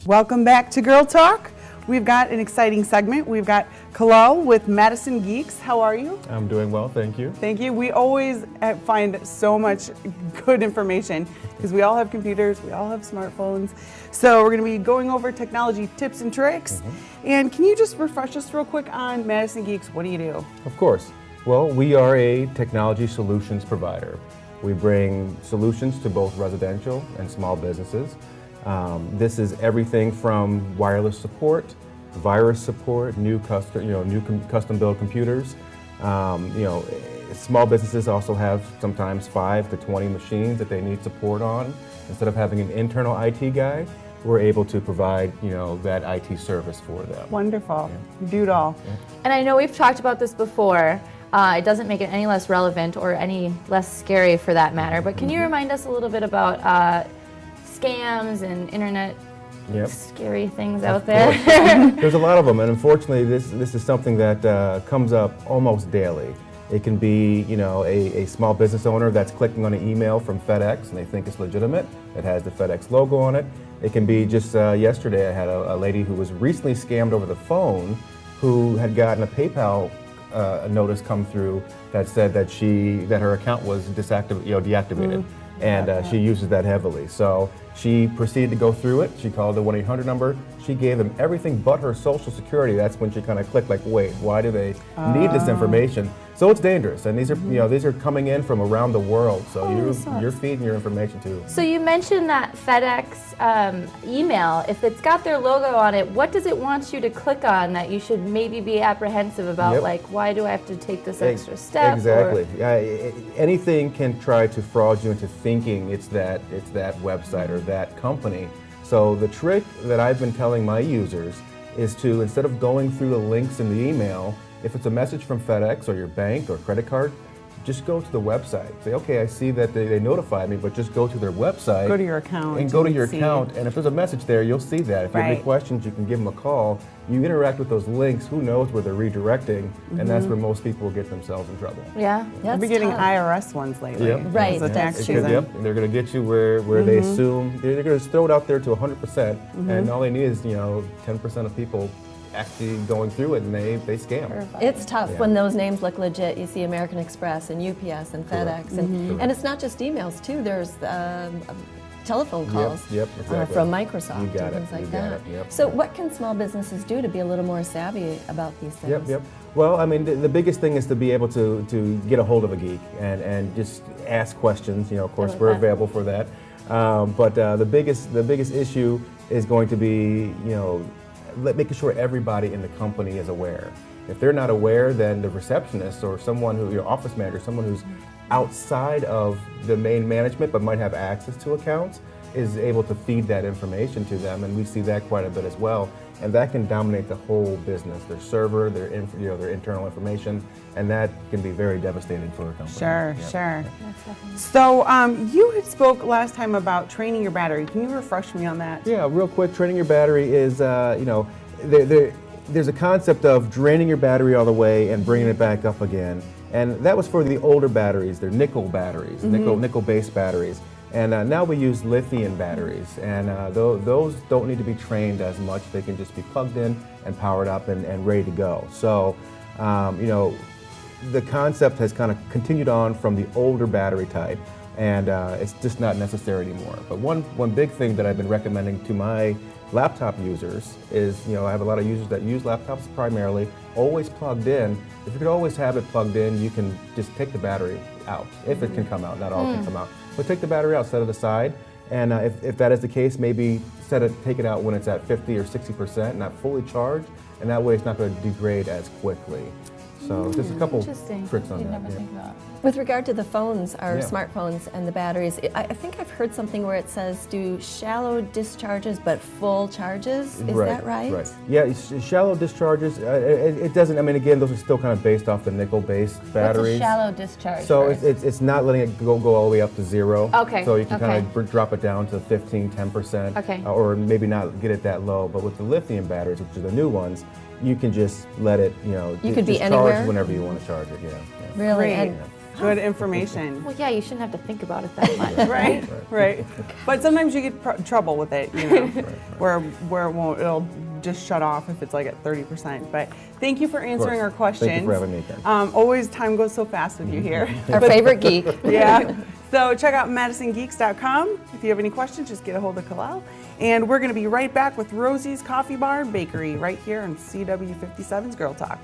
Welcome back to Girl Talk. We've got an exciting segment. We've got Kahlal with Madison Geeks. How are you? I'm doing well, thank you. Thank you. We always find so much good information because we all have computers, we all have smartphones. So we're going to be going over technology tips and tricks. And can you just refresh us real quick on Madison Geeks? What do you do? Of course. Well, we are a technology solutions provider. We bring solutions to both residential and small businesses. This is everything from wireless support, virus support, new custom-built computers. Small businesses also have sometimes 5 to 20 machines that they need support on. Instead of having an internal IT guy, we're able to provide, that IT service for them. Wonderful. You do it all. And I know we've talked about this before. It doesn't make it any less relevant or any less scary for that matter. But can you remind us a little bit about scams and internet scary things out there? There's a lot of them, and unfortunately this is something that comes up almost daily. It can be a small business owner that's clicking on an email from FedEx and they think it's legitimate. It has the FedEx logo on it. It can be just yesterday I had a lady who was recently scammed over the phone who had gotten a PayPal notice come through that said that her account was deactivated. And she uses that heavily. So she proceeded to go through it. She called the 1-800 number. She gave them everything but her social security. That's when she kind of clicked like, wait, why do they need this information? So it's dangerous, and these are these are coming in from around the world. So you're feeding your information too. So you mentioned that FedEx email. If it's got their logo on it, what does it want you to click on that you should maybe be apprehensive about? Like, why do I have to take this extra step? Exactly. Anything can try to fraud you into thinking it's that website or that company. So the trick that I've been telling my users is to, instead of going through the links in the email, if it's a message from FedEx or your bank or credit card, just go to the website. Say, okay, I see that they notified me, but just go to their website. Go to your account. And go to your account, and if there's a message there, you'll see that. If you have any questions, you can give them a call. You interact with those links, who knows where thhere they're redirecting, and that's where most people get themselves in trouble. I've been getting IRS ones lately. Right, the tax true. And they're going to get you where they assume, they're going to throw it out there to 100%, and all they need is 10% of people actually going through it, and they scam. It's tough when those names look legit. You see American Express and UPS and FedEx, and it's not just emails too. There's telephone calls from Microsoft and things like that. So what can small businesses do to be a little more savvy about these things? Well, I mean, the biggest thing is to be able to get a hold of a geek and just ask questions. Of course, we're available for that. But the biggest issue is going to be making sure everybody in the company is aware. If they're not aware, then the receptionist or someone your office manager, someone who's outside of the main management but might have access to accounts, is able to feed that information to them, and we see that quite a bit as well. And that can dominate the whole business, their server, their internal information, and that can be very devastating for a company. Sure. So you had spoke last time about training your battery. Can you refresh me on that? Yeah, real quick. Training your battery is, there's a concept of draining your battery all the way and bringing it back up again, and that was for the older batteries. They're nickel batteries, nickel-based batteries. And now we use lithium batteries, and those don't need to be trained as much. They can just be plugged in and powered up and ready to go. So, the concept has kind of continued on from the older battery type, and it's just not necessary anymore. But one big thing that I've been recommending to my laptop users is, I have a lot of users that use laptops primarily, always plugged in. If you could always have it plugged in, you can just take the battery out, if it can come out. Not all can come out. But take the battery out, set it aside, and if that is the case, maybe take it out when it's at 50 or 60%, not fully charged, and that way it's not going to degrade as quickly. So just a couple tricks on that. With regard to the phones, our smartphones and the batteries, I think I've heard something where it says do shallow discharges but full charges. Is that right? Right. Yeah, shallow discharges. It doesn't. I mean, again, those are still kind of based off the nickel-based batteries. What's a shallow discharge? So it's not letting it go all the way up to zero. Okay. So you can kind of drop it down to 15, 10%. Okay. Or maybe not get it that low. But with the lithium batteries, which are the new ones, you can just let it, you could be charge anywhere? whenever you want to charge it. Really? Great. good information. Well, yeah, you shouldn't have to think about it that much, right? Right. But sometimes you get trouble with it, you know, where it'll just shut off if it's like at 30%. But thank you for answering our questions. Thank you for having me, Ken. Always time goes so fast with you here. Our favorite geek. Yeah. So check out MadisonGeeks.com. If you have any questions, just get a hold of Kahlal. And we're going to be right back with Rosie's Coffee Bar and Bakery right here on CW57's Girl Talk.